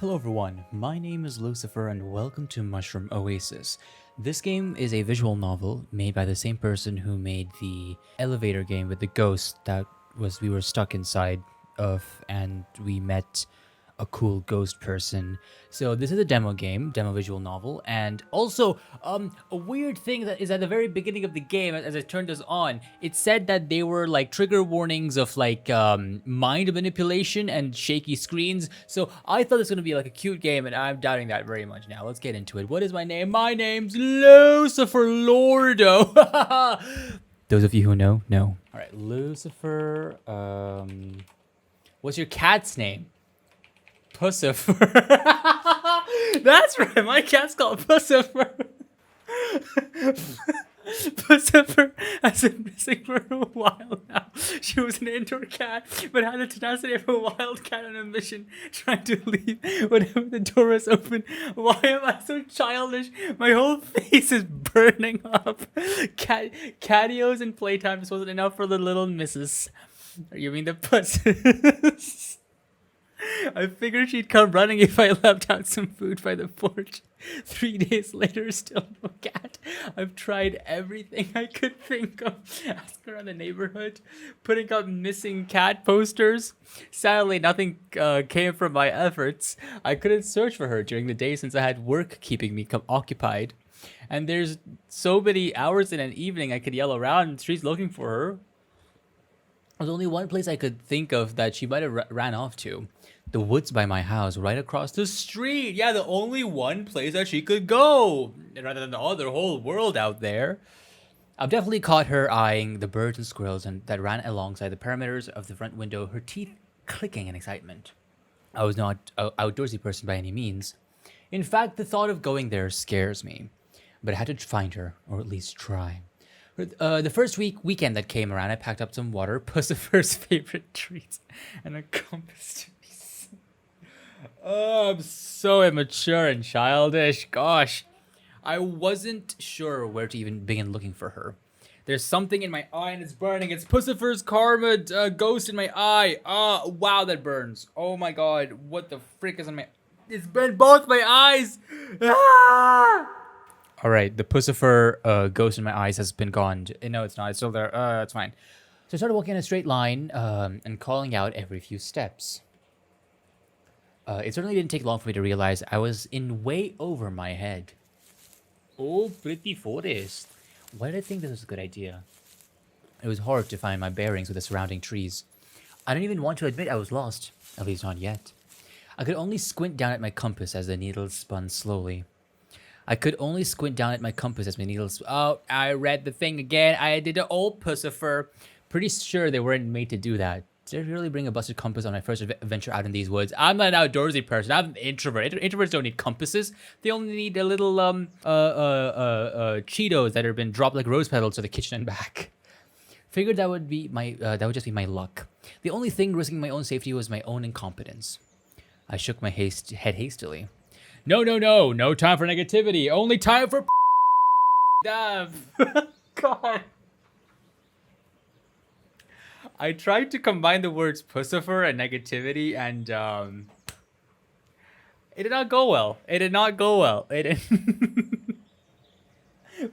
Hello everyone, my name is Lucifer and welcome to Mushroom Oasis. This game is a visual novel made by the same person who made the elevator game with the ghost that we were stuck inside of and we met a cool ghost person. So this is a demo visual novel, and also a weird thing that is at the very beginning of the game as I turned this on, it said that they were like trigger warnings of like mind manipulation and shaky screens. So I thought this was gonna be like a cute game, and I'm doubting that very much now. Let's get into it. What is my name? My name's Lucifer Lordo. Those of you who know. All right, Lucifer. What's your cat's name? Pussifer. That's right, my cat's called Pussifer. Pussifer has been missing for a while now. She was an indoor cat, but had the tenacity of a wild cat on a mission, trying to leave whenever the door was open. Why am I so childish? My whole face is burning up. Catios and playtime just wasn't enough for the little missus. You mean the puss? I figured she'd come running if I left out some food by the porch. 3 days later, still no cat. I've tried everything I could think of. Asking around the neighborhood, putting up missing cat posters. Sadly, nothing came from my efforts. I couldn't search for her during the day since I had work keeping me occupied. And there's so many hours in an evening I could yell around in the streets looking for her. There's only one place I could think of that she might have ran off to. The woods by my house, right across the street. Yeah, the only one place that she could go, rather than the other whole world out there. I've definitely caught her eyeing the birds and squirrels that ran alongside the perimeters of the front window, her teeth clicking in excitement. I was not an outdoorsy person by any means. In fact, the thought of going there scares me. But I had to find her, or at least try. The first weekend that came around, I packed up some water, Pussifer's favorite treats, and a compass to be seen. Oh, I'm so immature and childish. Gosh, I wasn't sure where to even begin looking for her. There's something in my eye and it's burning. It's Pussifer's karma, ghost in my eye. Wow, that burns. Oh my god, what the frick is in my... It's burned both my eyes! Ah! All right, the Pussifer ghost in my eyes has been gone. No, it's not. It's still there. It's fine. So I started walking in a straight line and calling out every few steps. It certainly didn't take long for me to realize I was in way over my head. Oh, pretty forest. Why did I think this was a good idea? It was hard to find my bearings with the surrounding trees. I didn't even want to admit I was lost, at least not yet. I could only squint down at my compass as the needles spun slowly. Oh, I read the thing again. I did an old Pussifer. Pretty sure they weren't made to do that. Did I really bring a busted compass on my first adventure out in these woods? I'm not an outdoorsy person. I'm an introvert. Introverts don't need compasses. They only need a little Cheetos that have been dropped like rose petals to the kitchen and back. Figured that would just be my luck. The only thing risking my own safety was my own incompetence. I shook my head hastily. No time for negativity. Only time for God. I tried to combine the words Pussifer and negativity, and it did not go well.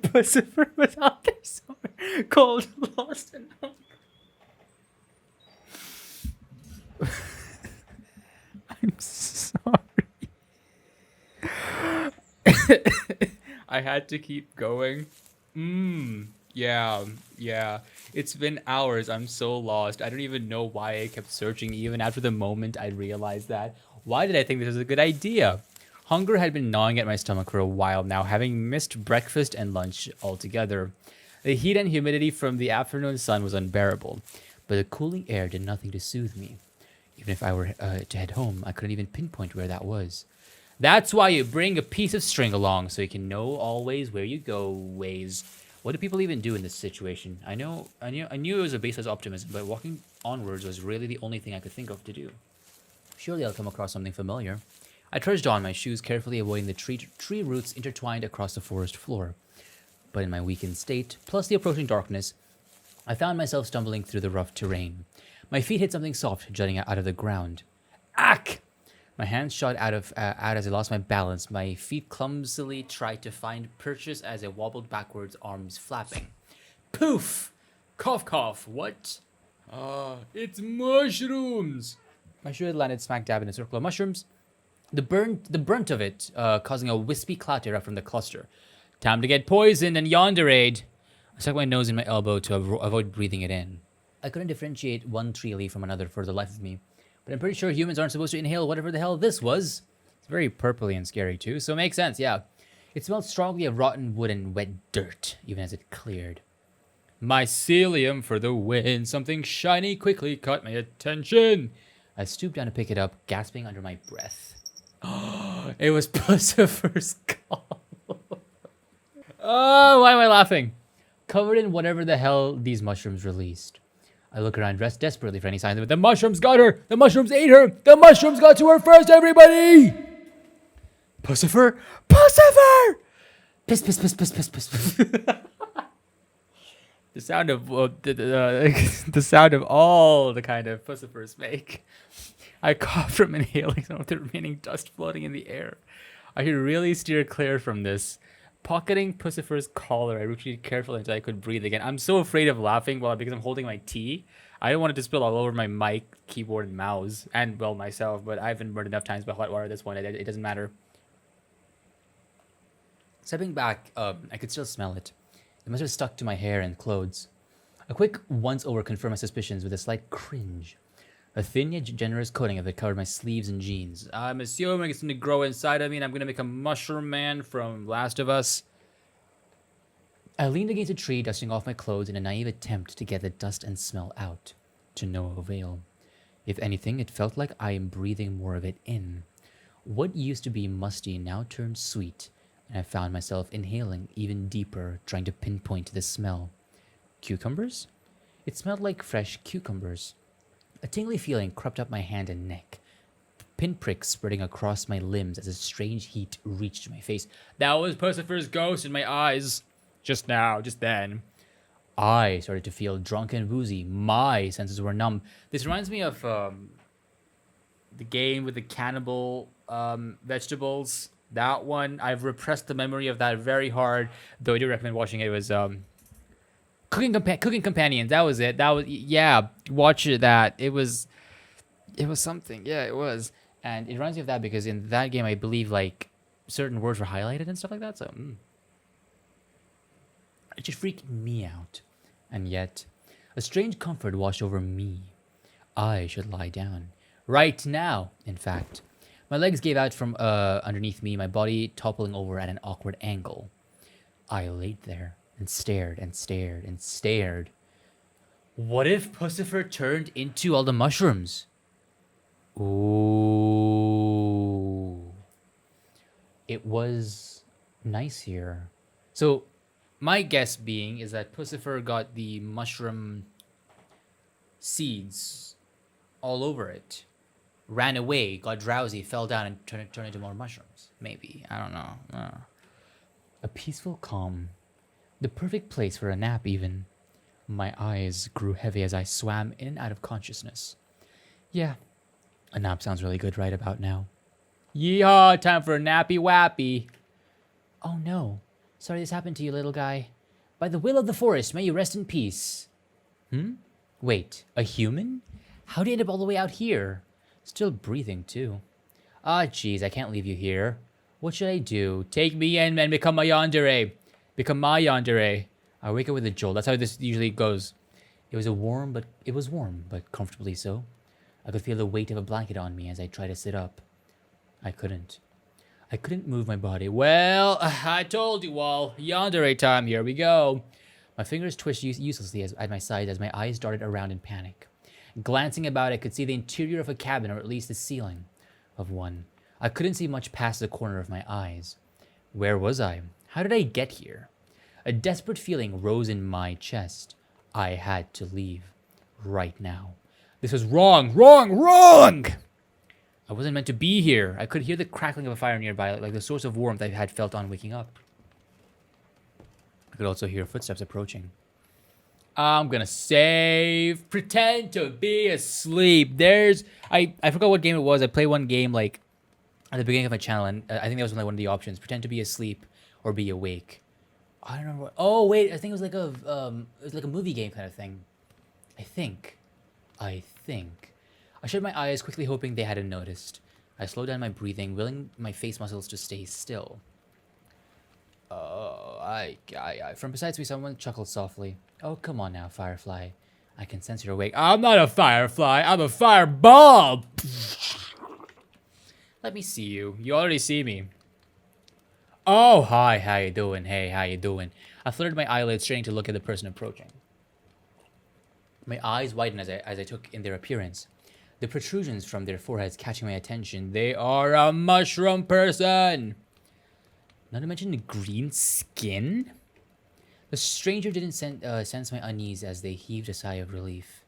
Pussifer was out there somewhere, cold, lost, and hungry. I'm sorry. I had to keep going. Yeah. It's been hours. I'm so lost. I don't even know why I kept searching even after the moment I realized that. Why did I think this was a good idea? Hunger had been gnawing at my stomach for a while now, having missed breakfast and lunch altogether. The heat and humidity from the afternoon sun was unbearable, but the cooling air did nothing to soothe me. Even if I were to head home, I couldn't even pinpoint where that was. That's why you bring a piece of string along, so you can know always where you go, ways. What do people even do in this situation? I knew it was a baseless optimism, but walking onwards was really the only thing I could think of to do. Surely I'll come across something familiar. I trudged on, my shoes carefully avoiding the tree roots intertwined across the forest floor. But in my weakened state, plus the approaching darkness, I found myself stumbling through the rough terrain. My feet hit something soft jutting out of the ground. Ack! My hands shot out as I lost my balance. My feet clumsily tried to find purchase as I wobbled backwards, arms flapping. Poof! Cough, cough. What? It's mushrooms. My shoe had landed smack dab in a circle of mushrooms. The brunt of it, causing a wispy cloud to erupt from the cluster. Time to get poisoned and yonderade. I stuck my nose in my elbow to avoid breathing it in. I couldn't differentiate one tree leaf from another for the life of me, but I'm pretty sure humans aren't supposed to inhale whatever the hell this was. It's very purpley and scary too, so it makes sense, yeah. It smelled strongly of rotten wood and wet dirt, even as it cleared. Mycelium for the win. Something shiny quickly caught my attention. I stooped down to pick it up, gasping under my breath. It was Pussifer's skull. Oh, why am I laughing? Covered in whatever the hell these mushrooms released. I look around, dressed desperately for any signs of it. The mushrooms got her! The mushrooms ate her! The mushrooms got to her first, everybody! Pussifer! Pussifer! Piss, piss, piss, piss, piss, piss, piss. The sound of the sound of all the kind of Pussifers make. I cough from inhaling some of the remaining dust floating in the air. I should really steer clear from this. Pocketing Pussifer's collar, I retreated carefully until I could breathe again. I'm so afraid of laughing because I'm holding my tea. I don't want it to spill all over my mic, keyboard, and mouse, and, well, myself, but I've been burned enough times by hot water at this point, it doesn't matter. Stepping back, I could still smell it. It must have stuck to my hair and clothes. A quick once-over confirmed my suspicions with a slight cringe. A thin yet generous coating of it covered my sleeves and jeans. I'm assuming it's going to grow inside of me and I'm going to make a mushroom man from Last of Us. I leaned against a tree, dusting off my clothes in a naive attempt to get the dust and smell out. To no avail. If anything, it felt like I am breathing more of it in. What used to be musty now turned sweet, and I found myself inhaling even deeper, trying to pinpoint the smell. Cucumbers? It smelled like fresh cucumbers. A tingly feeling crept up my hand and neck, pinpricks spreading across my limbs as a strange heat reached my face. That was Pussifer's ghost in my eyes. Just now, just then. I started to feel drunk and woozy. My senses were numb. This reminds me of the game with the cannibal vegetables. That one, I've repressed the memory of that very hard, though I do recommend watching it. It was Cooking Companions. That was it. That was, yeah, watch that. It was something. Yeah, it was. And it reminds me of that because in that game, I believe like certain words were highlighted and stuff like that. So it just freaked me out. And yet, a strange comfort washed over me. I should lie down. Right now, in fact. My legs gave out from underneath me, my body toppling over at an awkward angle. I laid there and stared and stared and stared. What if Pussifer turned into all the mushrooms? Ooh. It was nice here. So, my guess being is that Pussifer got the mushroom seeds all over it. Ran away, got drowsy, fell down, and turned into more mushrooms. Maybe. I don't know. A peaceful calm. The perfect place for a nap, even. My eyes grew heavy as I swam in and out of consciousness. Yeah, a nap sounds really good right about now. Yeehaw, time for a nappy wappy. Oh no. Sorry this happened to you, little guy. By the will of the forest, may you rest in peace. Wait, a human? How'd you end up all the way out here? Still breathing, too. Ah, jeez, I can't leave you here. What should I do? Take me in and become my yandere. Become my yandere. I wake up with a jolt. That's how this usually goes. It was warm, but comfortably so. I could feel the weight of a blanket on me as I tried to sit up. I couldn't move my body. Well, I told you all. Yandere time, here we go. My fingers twitched uselessly at my sides as my eyes darted around in panic. Glancing about, I could see the interior of a cabin, or at least the ceiling of one. I couldn't see much past the corner of my eyes. Where was I? How did I get here? A desperate feeling rose in my chest. I had to leave. Right now. This was wrong! I wasn't meant to be here. I could hear the crackling of a fire nearby, like the source of warmth I had felt on waking up. I could also hear footsteps approaching. I'm gonna save. Pretend to be asleep. I forgot what game it was. I played one game like at the beginning of my channel, and I think that was one of the options: pretend to be asleep or be awake. I don't remember. Oh wait, I think it was like a movie game kind of thing. I think. I shut my eyes, quickly hoping they hadn't noticed. I slowed down my breathing, willing my face muscles to stay still. From beside me, someone chuckled softly. Oh, come on now, Firefly. I can sense you're awake. I'm not a firefly. I'm a fireball. Let me see you. You already see me. Oh, hi. How you doing? Hey, how you doing? I fluttered my eyelids, straining to look at the person approaching. My eyes widened as I took in their appearance. The protrusions from their foreheads catching my attention. They are a mushroom person. Not to mention the green skin. The stranger didn't sense my unease as they heaved a sigh of relief.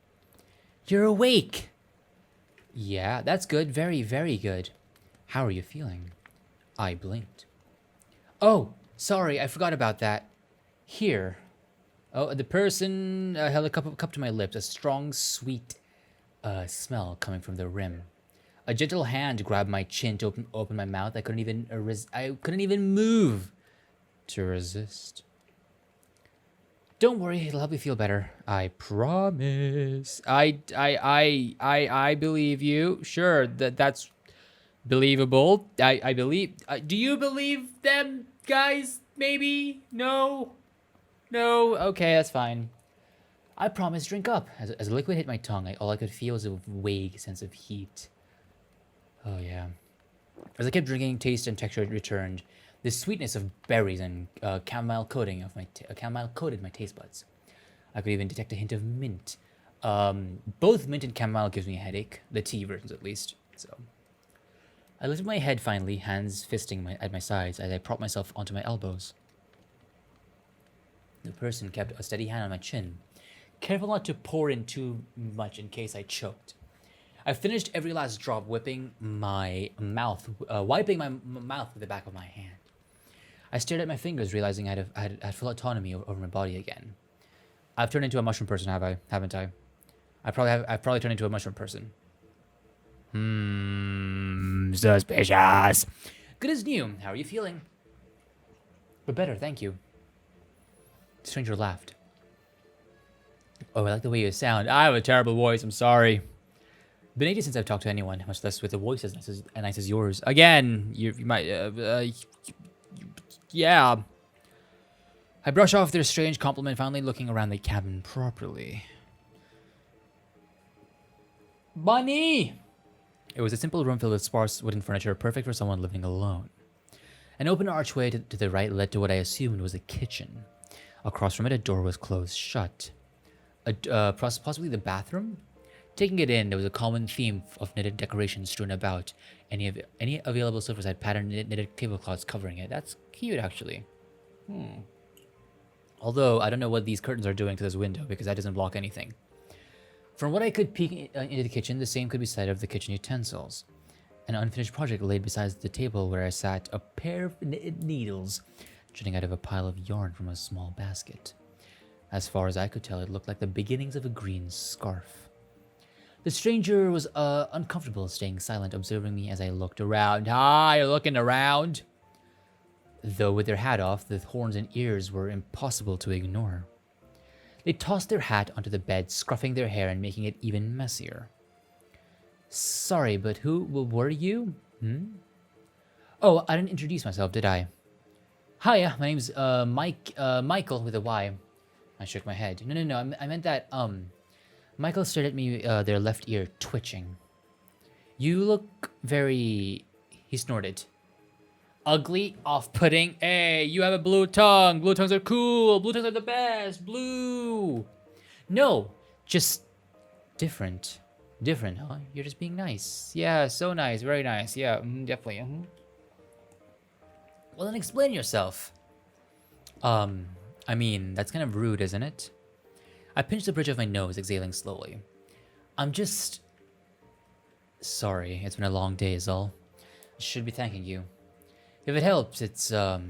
You're awake. Yeah, that's good. Very, very good. How are you feeling? I blinked. Oh, sorry, I forgot about that. Here. Oh, the person held a cup to my lips, a strong, sweet smell coming from the rim. A gentle hand grabbed my chin to open my mouth. I couldn't even move to resist. Don't worry, it'll help you feel better. I promise. I believe you. Sure, that's believable. I believe. Do you believe them, guys? Maybe? No? No? Okay, that's fine. I promise, drink up. As the liquid hit my tongue, all I could feel was a vague sense of heat. Oh, yeah. As I kept drinking, taste and texture returned. The sweetness of berries and caramel coated my taste buds. I could even detect a hint of mint. Both mint and chamomile gives me a headache. The tea versions, at least. So, I lifted my head finally, hands fisting at my sides as I propped myself onto my elbows. The person kept a steady hand on my chin, careful not to pour in too much in case I choked. I finished every last drop, wiping my mouth with the back of my hand. I stared at my fingers, realizing I had full autonomy over my body again. I've turned into a mushroom person, haven't I? I've probably turned into a mushroom person. Suspicious. Good as new. How are you feeling? But better, thank you. The stranger laughed. Oh, I like the way you sound. I have a terrible voice, I'm sorry. Been ages since I've talked to anyone, much less with a voice as nice as yours. Again, you might, yeah. I brush off their strange compliment, finally looking around the cabin properly. Bunny! It was a simple room filled with sparse wooden furniture, perfect for someone living alone. An open archway to the right led to what I assumed was a kitchen. Across from it, a door was closed shut. Possibly the bathroom? Taking it in, there was a common theme of knitted decorations strewn about. Any available sofas had patterned knitted tablecloths covering it. That's cute, actually. Although, I don't know what these curtains are doing to this window, because that doesn't block anything. From what I could peek into the kitchen, the same could be said of the kitchen utensils. An unfinished project laid beside the table where I sat, a pair of knitted needles jutting out of a pile of yarn from a small basket. As far as I could tell, it looked like the beginnings of a green scarf. The stranger was uncomfortable, staying silent, observing me as I looked around. Hi, looking around? Though with their hat off, the horns and ears were impossible to ignore. They tossed their hat onto the bed, scruffing their hair and making it even messier. Sorry, but who were you? Oh, I didn't introduce myself, did I? Hiya, my name's Michael with a Y. I shook my head. No, I meant that, Michael stared at me, their left ear twitching. You look very... He snorted. Ugly, off-putting. Hey, you have a blue tongue. Blue tongues are cool. Blue tongues are the best. Blue. No, just different. Different, huh? You're just being nice. Yeah, so nice. Very nice. Yeah, definitely. Well, then explain yourself. I mean, that's kind of rude, isn't it? I pinched the bridge of my nose, exhaling slowly. I'm just... Sorry, it's been a long day is all. I should be thanking you. If it helps, it's, a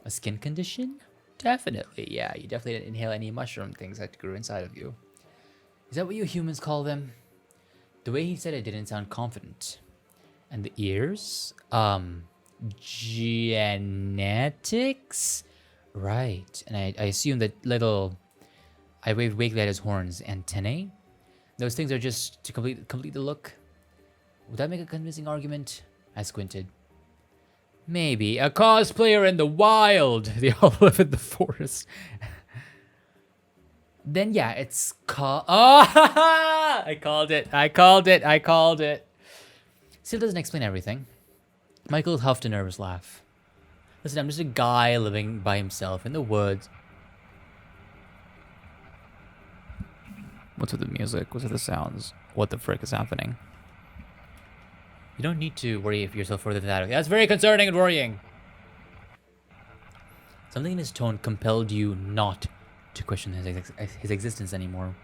skin condition? Definitely, yeah. You definitely didn't inhale any mushroom things that grew inside of you. Is that what you humans call them? The way he said it didn't sound confident. And the ears? Genetics? Right. And I assume that little... I waved vaguely at his horns. Antennae? Those things are just to complete the look. Would that make a convincing argument? I squinted. Maybe. A cosplayer in the wild! They all live in the forest. Then yeah, it's Oh! I called it. Still doesn't explain everything. Michael huffed a nervous laugh. Listen, I'm just a guy living by himself in the woods. What's with the music? What's with the sounds? What the frick is happening? You don't need to worry if yourself further than that. That's very concerning and worrying. Something in his tone compelled you not to question his existence anymore.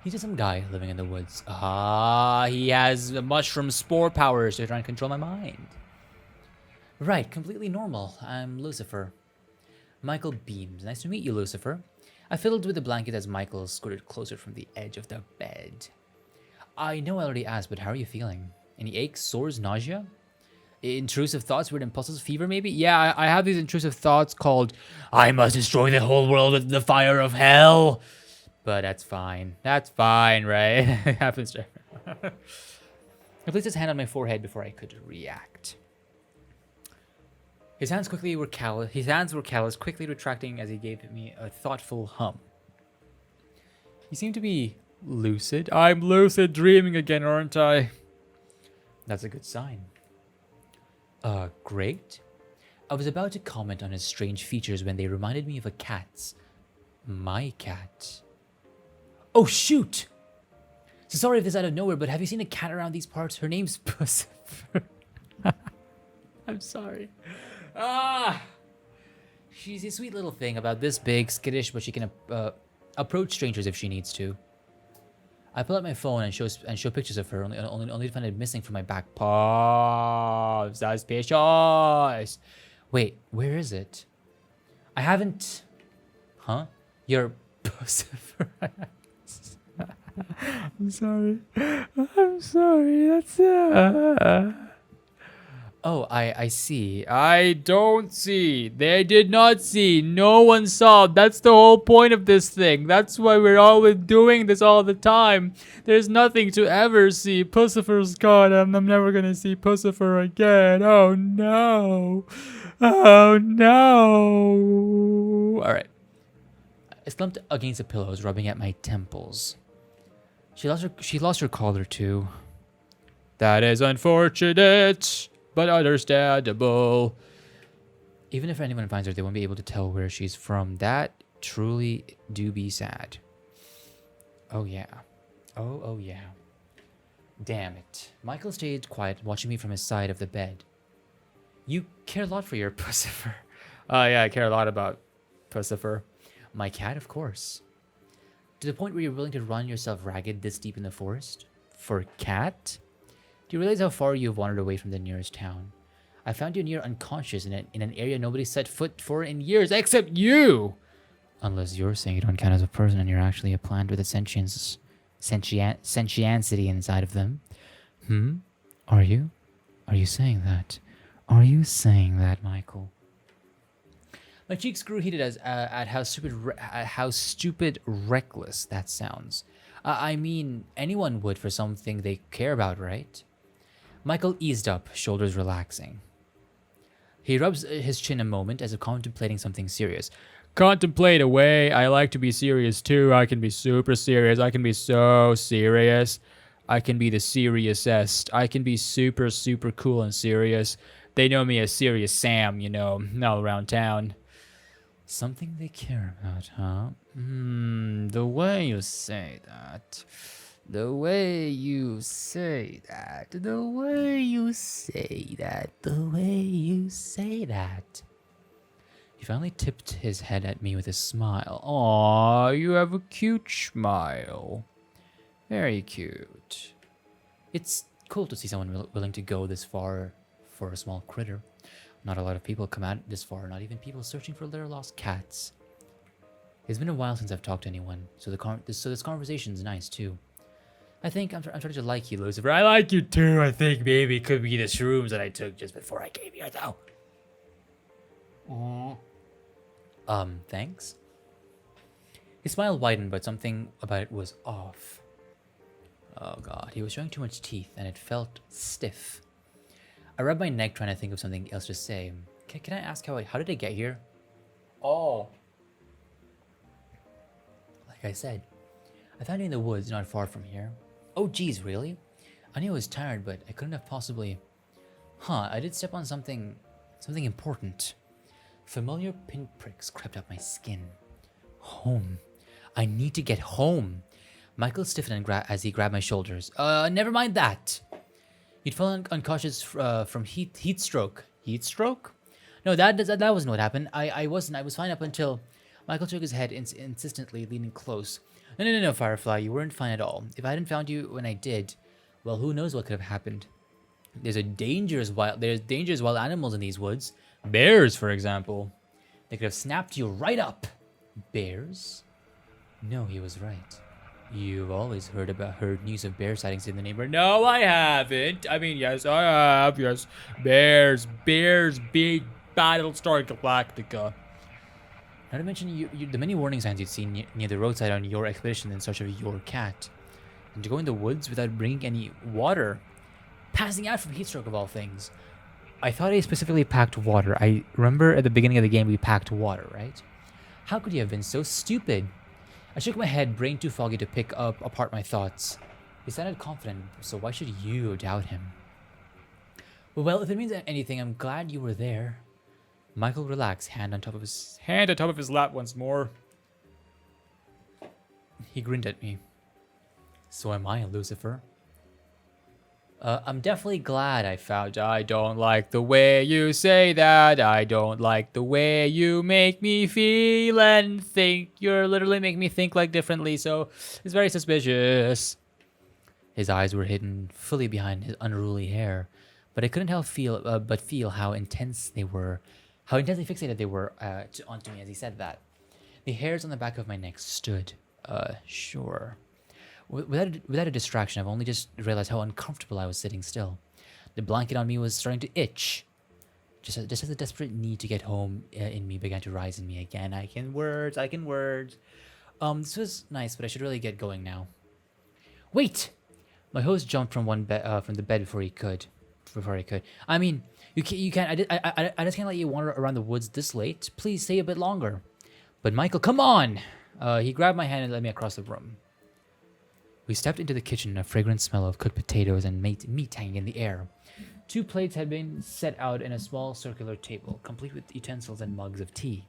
He's just some guy living in the woods. He has mushroom spore powers to try and control my mind. Right, completely normal. I'm Lucifer. Michael beams. Nice to meet you, Lucifer. I fiddled with the blanket as Michael scooted closer from the edge of the bed. I know I already asked, but how are you feeling? Any aches, sores, nausea? Intrusive thoughts, weird impulses, fever maybe? Yeah, I have these intrusive thoughts called, I must destroy the whole world with the fire of hell. But that's fine. That's fine, right? It happens to everyone. He placed his hand on my forehead before I could react. His hands were callous, quickly retracting as he gave me a thoughtful hum. He seemed to be lucid. I'm lucid dreaming again, aren't I? That's a good sign. Great. I was about to comment on his strange features when they reminded me of a cat's. My cat. Oh, shoot! So sorry if this is out of nowhere, but have you seen a cat around these parts? Her name's Pussifer. I'm sorry. She's a sweet little thing, about this big, skittish, but she can approach strangers if she needs to. I pull out my phone and show pictures of her, only to find it missing from my back paw. Suspicious. Wait, where is it? I haven't. Huh? You're Pussifer. I'm sorry. That's. Oh, I see. I don't see. They did not see. No one saw. That's the whole point of this thing. That's why we're always doing this all the time. There's nothing to ever see. Pussifer's gone, and I'm never gonna see Pussifer again. Oh no. Oh no. Alright. I slumped against the pillows, rubbing at my temples. She lost her collar too. That is unfortunate, but understandable. Even if anyone finds her, they won't be able to tell where she's from. That truly do be sad. Oh yeah. Oh yeah. Damn it. Michael stayed quiet, watching me from his side of the bed. You care a lot for your Pussifer. Yeah, I care a lot about Pussifer. My cat, of course. To the point where you're willing to run yourself ragged this deep in the forest? For cat? Do you realize how far you've wandered away from the nearest town? I found you near unconscious in an area nobody set foot for in years, except you! Unless you're saying you don't count as a person and you're actually a plant with a sentiency inside of them. Are you? Are you saying that? Are you saying that, Michael? My cheeks grew heated at how stupid, reckless that sounds. I mean, anyone would for something they care about, right? Michael eased up, shoulders relaxing. He rubs his chin a moment as if contemplating something serious. Contemplate away. I like to be serious too. I can be super serious. I can be so serious. I can be the seriousest. I can be super, super cool and serious. They know me as Serious Sam, you know, all around town. Something they care about, huh? The way you say that. The way you say that. The way you say that. The way you say that. He finally tipped his head at me with a smile. Aw, you have a cute smile. Very cute. It's cool to see someone willing to go this far for a small critter. Not a lot of people come out this far, not even people searching for their lost cats. It's been a while since I've talked to anyone, so this conversation's nice too. I'm trying to like you, Lucifer. I like you too. I think maybe it could be the shrooms that I took just before I came here, though. Thanks? His smile widened, but something about it was off. Oh god, he was showing too much teeth, and it felt stiff. I rubbed my neck trying to think of something else to say. Can I ask how did I get here? Oh. Like I said, I found you in the woods not far from here. Oh geez, really? I knew I was tired, but I couldn't have possibly... I did step on something important. Familiar pinpricks crept up my skin. Home. I need to get home. Michael stiffened as he grabbed my shoulders. Never mind that. He'd fallen unconscious from heat stroke. Heat stroke? No, that wasn't what happened. I wasn't. I was fine up until... Michael shook his head insistently, leaning close. No, Firefly, you weren't fine at all. If I hadn't found you when I did, well, who knows what could have happened. There's dangerous wild animals in these woods. Bears, for example. They could have snapped you right up. Bears? No, he was right. You've always heard news of bear sightings in the neighborhood. No, I haven't. I mean, yes, I have. Yes, bears, big Battlestar Galactica. Not to mention the many warning signs you'd seen near the roadside on your expedition in search of your cat. And to go in the woods without bringing any water. Passing out from heat stroke of all things. I thought I specifically packed water. I remember at the beginning of the game we packed water, right? How could you have been so stupid? I shook my head, brain too foggy to pick apart my thoughts. He sounded confident, so why should you doubt him? Well, if it means anything, I'm glad you were there. Michael relaxed, hand on top of his lap once more. He grinned at me. So am I, Lucifer. I'm definitely glad I found you. I don't like the way you say that. I don't like the way you make me feel and think. You're literally making me think like differently, so it's very suspicious. His eyes were hidden fully behind his unruly hair, but I couldn't help but feel how intensely fixated they were onto me as he said that. The hairs on the back of my neck stood. Sure. Without a distraction, I've only just realized how uncomfortable I was sitting still. The blanket on me was starting to itch. Just as the desperate need to get home in me began to rise in me again. I can words. This was nice, but I should really get going now. Wait! My host jumped from the bed before he could. I mean, you can't. I just can't let you wander around the woods this late. Please stay a bit longer. But Michael, come on! He grabbed my hand and led me across the room. We stepped into the kitchen, a fragrant smell of cooked potatoes and meat hanging in the air. 2 plates had been set out in a small circular table, complete with utensils and mugs of tea.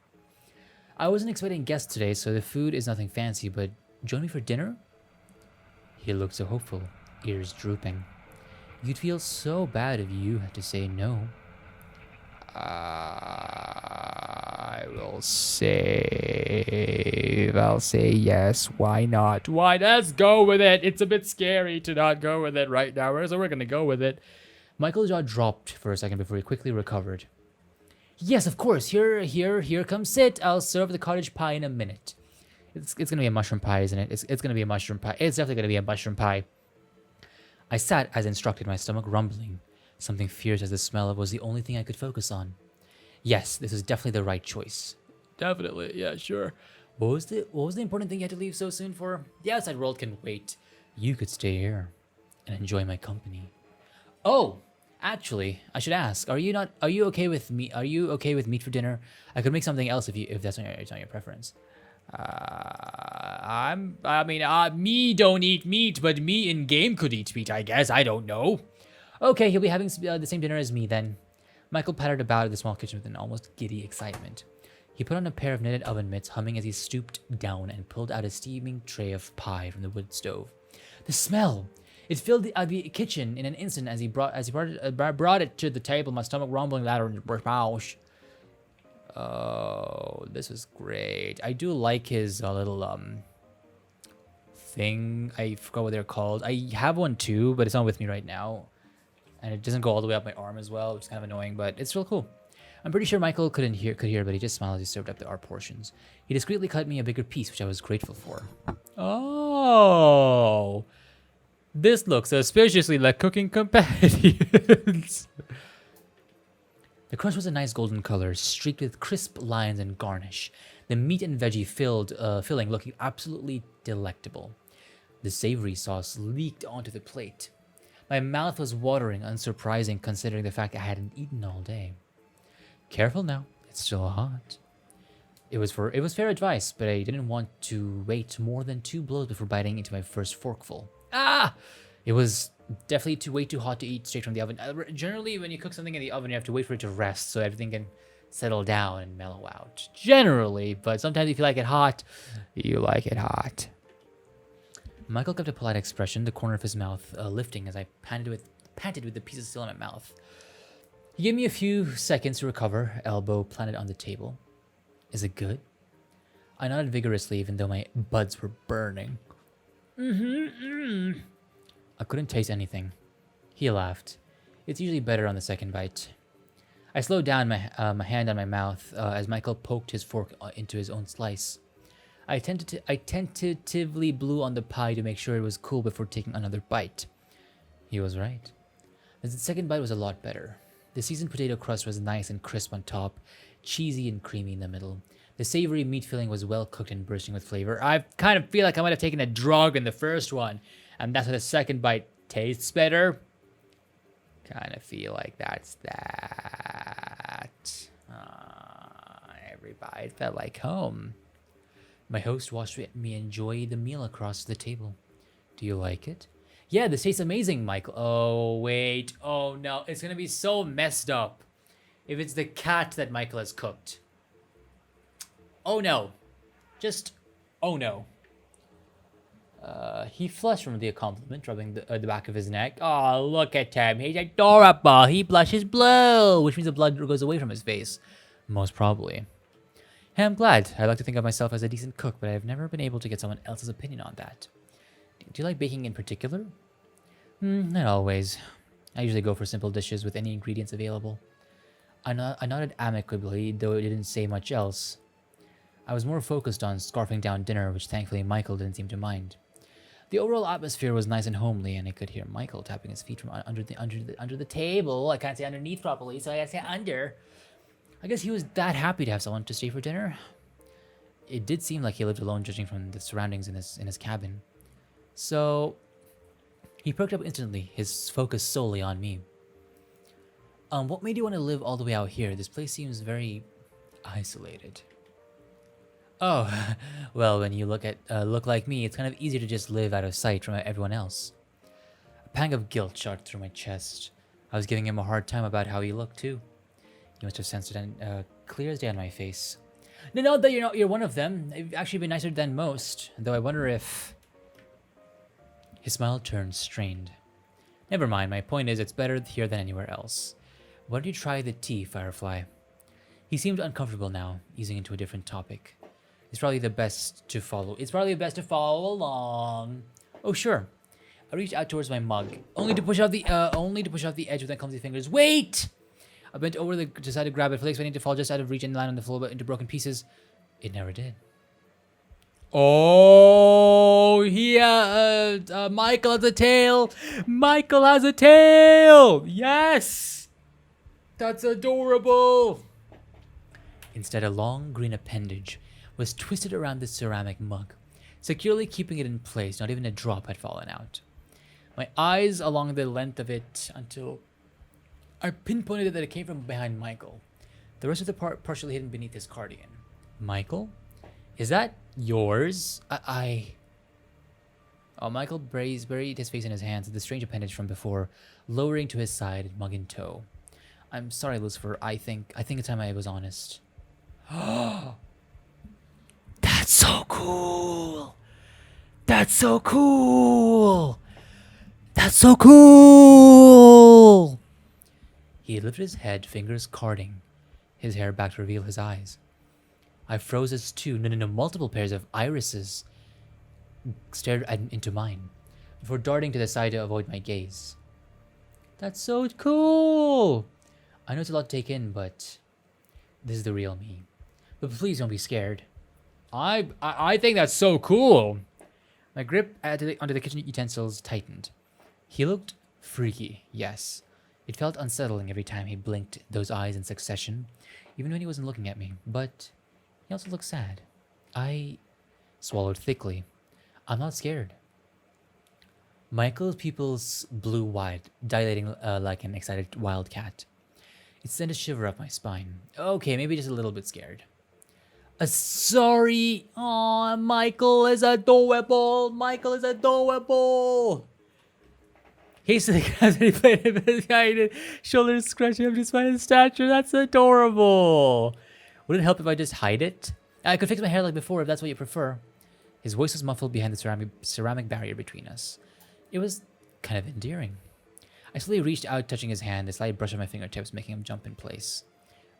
I wasn't expecting guests today, so the food is nothing fancy, but join me for dinner? He looked so hopeful, ears drooping. You'd feel so bad if you had to say no. I'll say yes. Why not? Why? Let's go with it. It's a bit scary to not go with it right now, so we're gonna go with it. Michael's jaw dropped for a second before he quickly recovered. Yes, of course. Here, come sit. I'll serve the cottage pie in a minute. It's gonna be a mushroom pie, isn't it? It's gonna be a mushroom pie. It's definitely gonna be a mushroom pie. I sat as instructed, my stomach rumbling. Something fierce as the smell of was the only thing I could focus on. Yes, this is definitely the right choice. Definitely, yeah, sure. What was the important thing you had to leave so soon for? The outside world can wait. You could stay here and enjoy my company. Oh, actually, I should ask. Are you okay with meat? Are you okay with meat for dinner? I could make something else if that's not your preference. Me don't eat meat, but me in game could eat meat, I guess. I don't know. Okay, he'll be having the same dinner as me then. Michael pattered about the small kitchen with an almost giddy excitement. He put on a pair of knitted oven mitts, humming as he stooped down and pulled out a steaming tray of pie from the wood stove. The smell! It filled the kitchen in an instant as he brought it to the table, my stomach rumbling louder in the mouth. Oh, this is great. I do like his little thing. I forgot what they're called. I have one too, but it's not with me right now. And it doesn't go all the way up my arm as well, which is kind of annoying, but it's real cool. I'm pretty sure Michael could hear, but he just smiled as he served up our portions. He discreetly cut me a bigger piece, which I was grateful for. Oh! This looks suspiciously like cooking companions. The crust was a nice golden color, streaked with crisp lines and garnish. The meat and veggie filling looking absolutely delectable. The savory sauce leaked onto the plate. My mouth was watering, unsurprising considering the fact I hadn't eaten all day. Careful now, it's still hot. It was fair advice, but I didn't want to wait more than 2 blows before biting into my first forkful. Ah! It was definitely way too hot to eat straight from the oven. Generally, when you cook something in the oven, you have to wait for it to rest so everything can settle down and mellow out. Generally, but sometimes if you like it hot, you like it hot. Michael kept a polite expression, the corner of his mouth lifting as I panted with the pieces still in my mouth. He gave me a few seconds to recover, elbow planted on the table. Is it good? I nodded vigorously even though my buds were burning. I couldn't taste anything. He laughed. It's usually better on the second bite. I slowed down my hand on my mouth as Michael poked his fork into his own slice. I tentatively blew on the pie to make sure it was cool before taking another bite. He was right. The second bite was a lot better. The seasoned potato crust was nice and crisp on top, cheesy and creamy in the middle. The savory meat filling was well cooked and bursting with flavor. I kind of feel like I might have taken a drug in the first one, and that's why the second bite tastes better. Kind of feel like that's that. Every bite felt like home. My host watched me enjoy the meal across the table. Do you like it? Yeah, this tastes amazing, Michael. Oh, wait. Oh, no. It's going to be so messed up if it's the cat that Michael has cooked. Oh, no. Just, oh, no. He flushed from the compliment, rubbing the back of his neck. Oh, look at him. He's adorable. He blushes blue, which means the blood goes away from his face. Most probably. Hey, I'm glad. I like to think of myself as a decent cook, but I've never been able to get someone else's opinion on that. Do you like baking in particular? Not always. I usually go for simple dishes with any ingredients available. I nodded amicably, though it didn't say much else. I was more focused on scarfing down dinner, which thankfully Michael didn't seem to mind. The overall atmosphere was nice and homely, and I could hear Michael tapping his feet from under the table. I can't say underneath properly, so I gotta say under. I guess he was that happy to have someone to stay for dinner. It did seem like he lived alone, judging from the surroundings in his cabin. So he perked up instantly, his focus solely on me. What made you want to live all the way out here? This place seems very isolated. Oh, well, when you look like me, it's kind of easier to just live out of sight from everyone else. A pang of guilt shot through my chest. I was giving him a hard time about how he looked too. He must have sensed it clear as day on my face. No, that you're one of them. You've actually been nicer than most. Though I wonder if... His smile turned strained. Never mind, my point is it's better here than anywhere else. Why don't you try the tea, Firefly? He seemed uncomfortable now, easing into a different topic. It's probably best to follow along. Oh, sure. I reached out towards my mug, only to push out the edge with my clumsy fingers. Wait! I bent over to decide to grab it, fully expecting to fall just out of reach and land on the floor, but into broken pieces. It never did. Oh, yeah, Michael has a tail. Michael has a tail. Yes. That's adorable. Instead, a long green appendage was twisted around the ceramic mug, securely keeping it in place. Not even a drop had fallen out. My eyes along the length of it until I pinpointed that it came from behind Michael. The rest of the part partially hidden beneath his cardigan. Michael? Is that yours? Oh, Michael buried his face in his hands, the strange appendage from before, lowering to his side, mug in tow. I'm sorry, Lucifer. I think it's time I was honest. That's so cool. That's so cool. That's so cool. He lifted his head, fingers carding his hair back to reveal his eyes. I froze as multiple pairs of irises stared into mine, before darting to the side to avoid my gaze. That's so cool! I know it's a lot to take in, but this is the real me. But please don't be scared. I think that's so cool! My grip onto the kitchen utensils tightened. He looked freaky, yes. It felt unsettling every time he blinked those eyes in succession, even when he wasn't looking at me. But he also looked sad. I swallowed thickly. I'm not scared. Michael's pupils blew wide, dilating like an excited wildcat. It sent a shiver up my spine. Okay, maybe just a little bit scared. Sorry. Aw, Michael is adorable. Michael is adorable. Hastily grabs any plate of his guided, shoulders scratching up despite his stature. That's adorable. Would it help if I just hide it? I could fix my hair like before if that's what you prefer. His voice was muffled behind the ceramic barrier between us. It was kind of endearing. I slowly reached out, touching his hand, a slight brush on my fingertips, making him jump in place.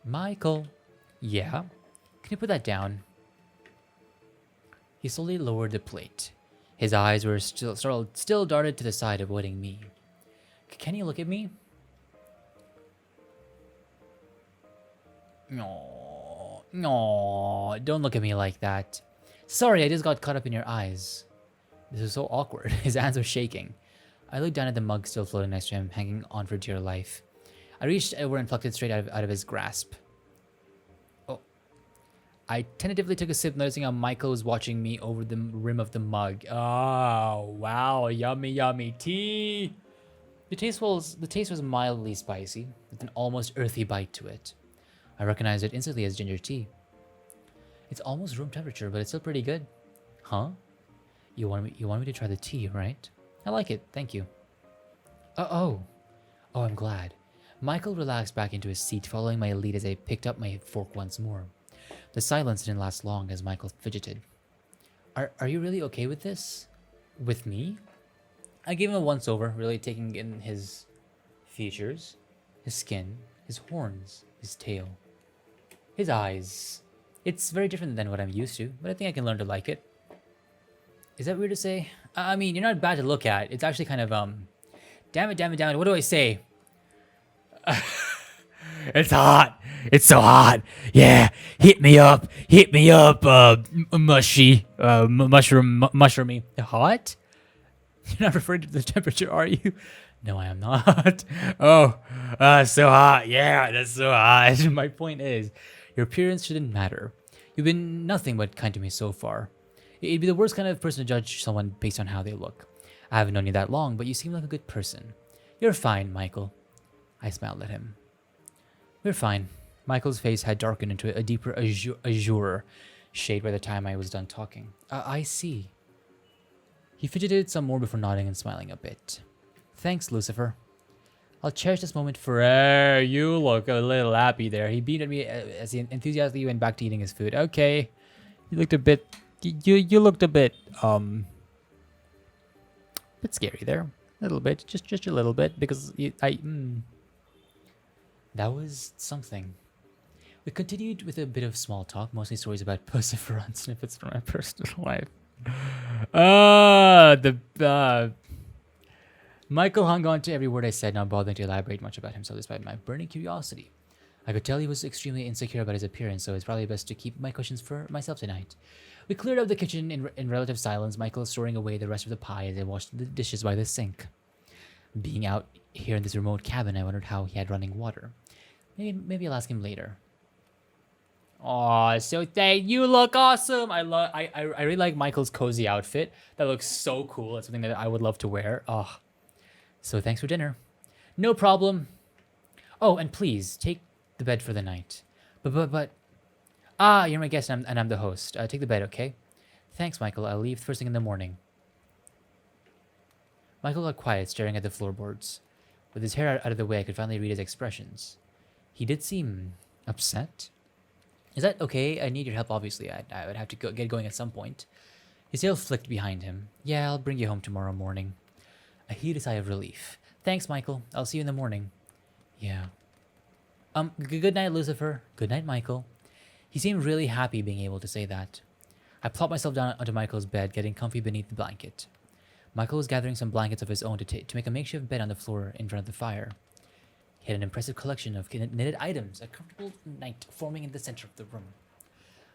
Michael. Yeah? Can you put that down? He slowly lowered the plate. His eyes were still darted to the side, avoiding me. Can you look at me? No, no, don't look at me like that. Sorry, I just got caught up in your eyes. This is so awkward. His hands were shaking. I looked down at the mug still floating next to him, hanging on for dear life. I reached over and plucked it straight out of his grasp. Oh. I tentatively took a sip, noticing how Michael was watching me over the rim of the mug. Oh, wow, yummy, yummy tea. The taste was mildly spicy, with an almost earthy bite to it. I recognized it instantly as ginger tea. It's almost room temperature, but it's still pretty good. Huh? You want me to try the tea, right? I like it, thank you. Oh, I'm glad. Michael relaxed back into his seat, following my lead as I picked up my fork once more. The silence didn't last long as Michael fidgeted. Are you really okay with this? With me? I gave him a once-over, really taking in his features, his skin, his horns, his tail, his eyes. It's very different than what I'm used to, but I think I can learn to like it. Is that weird to say? I mean, you're not bad to look at. It's actually kind of, damn it, what do I say? It's hot. It's so hot. Yeah, hit me up, mushy, mushroomy. Hot? You're not referring to the temperature, are you? No, I am not. Oh, so hot. Yeah, that's so hot. My point is, your appearance shouldn't matter. You've been nothing but kind to me so far. It'd be the worst kind of person to judge someone based on how they look. I haven't known you that long, but you seem like a good person. You're fine, Michael. I smiled at him. We're fine. Michael's face had darkened into a deeper azure shade by the time I was done talking. I see. He fidgeted some more before nodding and smiling a bit. Thanks, Lucifer. I'll cherish this moment forever. You look a little happy there. He beamed at me as he enthusiastically went back to eating his food. Okay. You looked a bit... You looked a bit scary there. A little bit. Just a little bit. Because that was something. We continued with a bit of small talk, mostly stories about perseverance, snippets from my personal life. Michael hung on to every word I said, not bothering to elaborate much about himself despite my burning curiosity. I could tell he was extremely insecure about his appearance, so it's probably best to keep my questions for myself tonight. We cleared out the kitchen in relative silence, Michael storing away the rest of the pie as I washed the dishes by the sink. Being out here in this remote cabin, I wondered how he had running water. Maybe I'll ask him later. Aw, so you look awesome. I really like Michael's cozy outfit. That looks so cool. It's something that I would love to wear. Oh, so thanks for dinner. No problem. Oh, and please take the bed for the night. But you're my guest and I'm the host. Take the bed, okay? Thanks, Michael. I'll leave first thing in the morning. Michael got quiet, staring at the floorboards. With his hair out of the way, I could finally read his expressions. He did seem upset. Is that okay? I need your help, obviously. I would have to get going at some point. His tail flicked behind him. Yeah, I'll bring you home tomorrow morning. I heaved a sigh of relief. Thanks, Michael. I'll see you in the morning. Yeah. Good night, Lucifer. Good night, Michael. He seemed really happy being able to say that. I plopped myself down onto Michael's bed, getting comfy beneath the blanket. Michael was gathering some blankets of his own to make a makeshift bed on the floor in front of the fire. He had an impressive collection of knitted items, a comfortable night forming in the center of the room.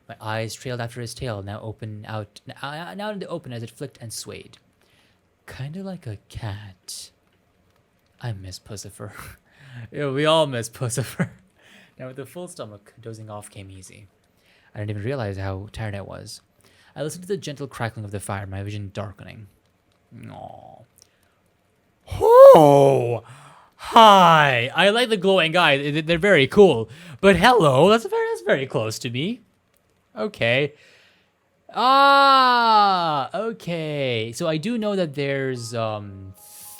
My eyes trailed after his tail, now in the open as it flicked and swayed. Kinda like a cat. I miss Pussifer. Yeah, we all miss Pussifer. Now with a full stomach, dozing off came easy. I didn't even realize how tired I was. I listened to the gentle crackling of the fire, my vision darkening. Aww. Oh! Hi! I like the glowing eyes. They're very cool. But hello, that's very close to me. Okay. Ah! Okay. So I do know that there's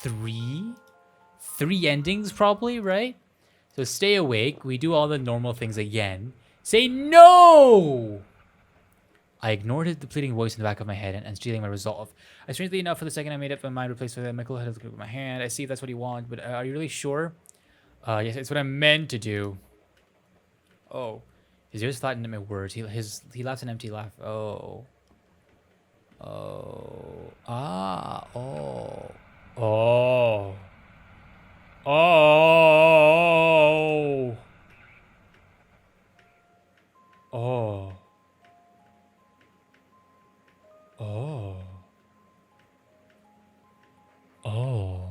three endings probably, right? So stay awake. We do all the normal things again. Say no! I ignored the pleading voice in the back of my head and stealing my resolve. Strangely enough, for the second I made up my mind, replaced with a Michael had with my hand. I see if that's what you want, but are you really sure? Yes, it's what I meant to do. Oh. His ears flattened at my words. He laughs an empty laugh. Oh. Oh. Ah. Oh. Oh. Oh. Oh. Oh. Oh.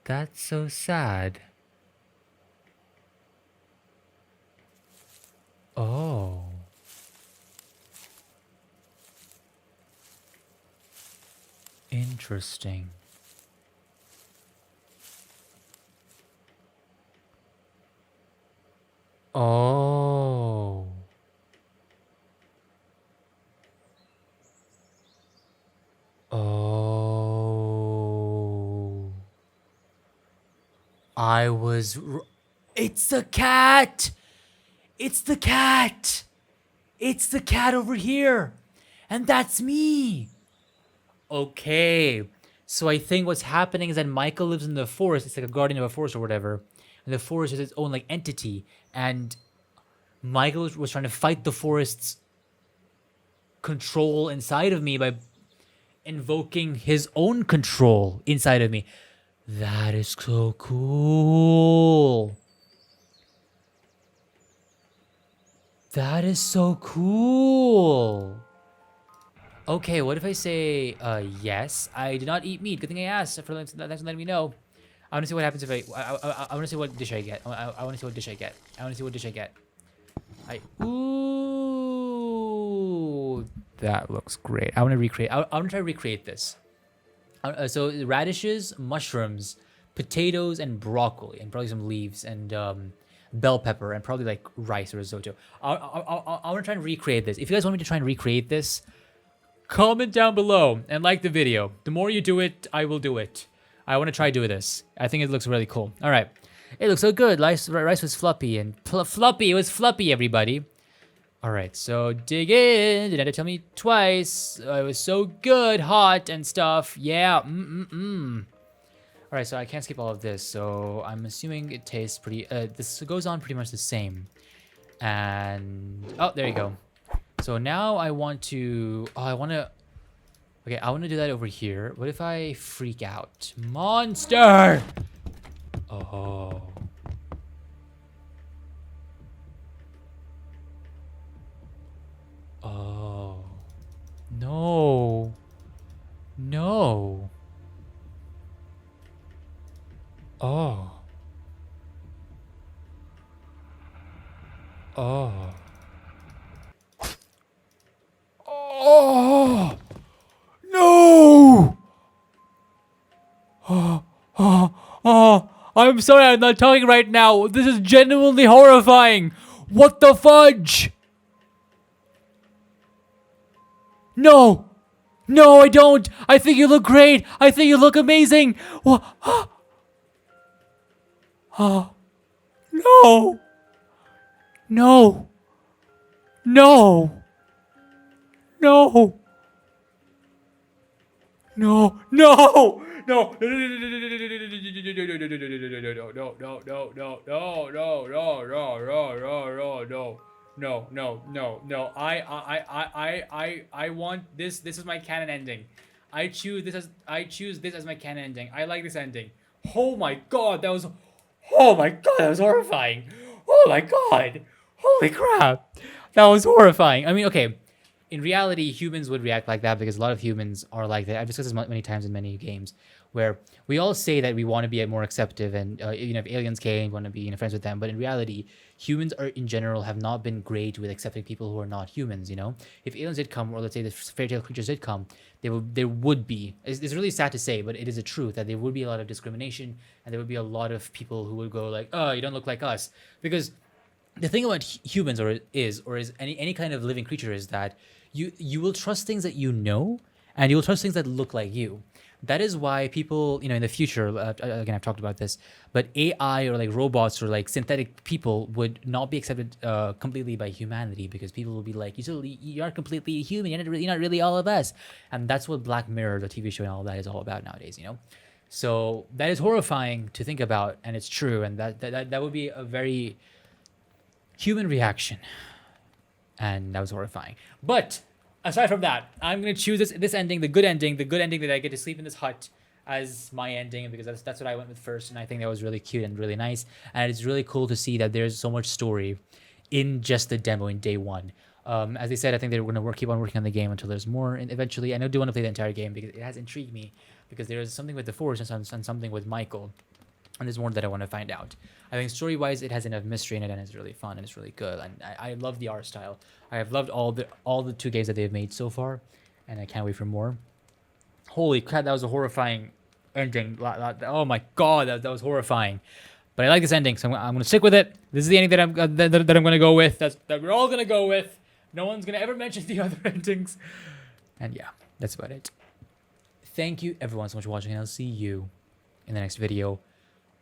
That's so sad. Oh. Interesting. Oh. Oh. It's the cat! It's the cat! It's the cat over here! And that's me! Okay. So I think what's happening is that Michael lives in the forest. It's like a guardian of a forest or whatever. And the forest is its own like entity. And Michael was trying to fight the forest's control inside of me by invoking his own control inside of me. That is so cool. That is so cool. Okay, what if I say, yes, I did not eat meat. Good thing I asked for letting me know. I want to see what happens if I want to see what dish I get. I want to see what dish I get. I want to see what dish I get. Ooh, that looks great. I want to recreate. I want to try to recreate this. So radishes, mushrooms, potatoes, and broccoli, and probably some leaves and bell pepper, and probably like rice or risotto. I want to try and recreate this. If you guys want me to try and recreate this, comment down below and like the video. The more you do it, I will do it. I want to try do this. I think it looks really cool. All right. It looks so good. Rice was floppy and floppy. It was floppy, everybody. All right, so dig in. Did it tell me twice? It was so good, hot and stuff. Yeah. All right, so I can't skip all of this. So I'm assuming it tastes pretty. This goes on pretty much the same. And oh, there you go. So now I want to. Oh, I want to. Okay, I want to do that over here. What if I freak out? Monster! Oh. Oh. No. No. Oh. Oh. Oh. No. Oh. Oh. Oh. I'm sorry, I'm not talking right now. This is genuinely horrifying. What the fudge? No! No, I don't! I think you look great! I think you look amazing! Oh, no! No! No! No! No! No! No! No. I want this. This is my canon ending. I choose this as my canon ending. I like this ending. Oh my god, that was. Oh my god, that was horrifying. Oh my god. Holy crap. That was horrifying. I mean, okay. In reality, humans would react like that because a lot of humans are like that. I've discussed this many times in many games where we all say that we want to be more acceptive and, if aliens came, we want to be friends with them. But in reality, humans are in general have not been great with accepting people who are not humans, If aliens did come, or let's say the fairy tale creatures did come, there would be, it's really sad to say, but it is a truth that there would be a lot of discrimination and there would be a lot of people who would go like, oh, you don't look like us. Because the thing about humans or is any kind of living creature is that you will trust things that and you will trust things that look like you. That is why people, in the future, again, I've talked about this, but AI or like robots or like synthetic people would not be accepted completely by humanity because people will be like, you aren't completely human, you're not really all of us. And that's what Black Mirror, the TV show and all that is all about nowadays, So that is horrifying to think about, and it's true, and that would be a very human reaction, and that was horrifying. But aside from that, I'm gonna choose this ending, the good ending that I get to sleep in this hut as my ending, because that's what I went with first, and I think that was really cute and really nice, and it's really cool to see that there's so much story in just the demo in day one. As I said, I think they're going to keep on working on the game until there's more, and eventually I do want to play the entire game because it has intrigued me, because there's something with the Force and something with Michael. And there's more that I want to find out. I think story-wise, it has enough mystery in it, and it's really fun and it's really good. And I love the art style. I have loved all the 2 games that they've made so far, and I can't wait for more. Holy crap, that was a horrifying ending. Oh my god, that was horrifying. But I like this ending, so I'm going to stick with it. This is the ending that I'm going to go with. That we're all going to go with. No one's going to ever mention the other endings. And yeah, that's about it. Thank you everyone so much for watching, and I'll see you in the next video.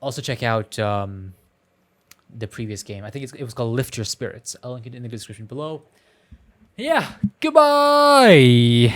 Also check out the previous game. I think it was called Lift Your Spirits. I'll link it in the description below. Yeah, goodbye!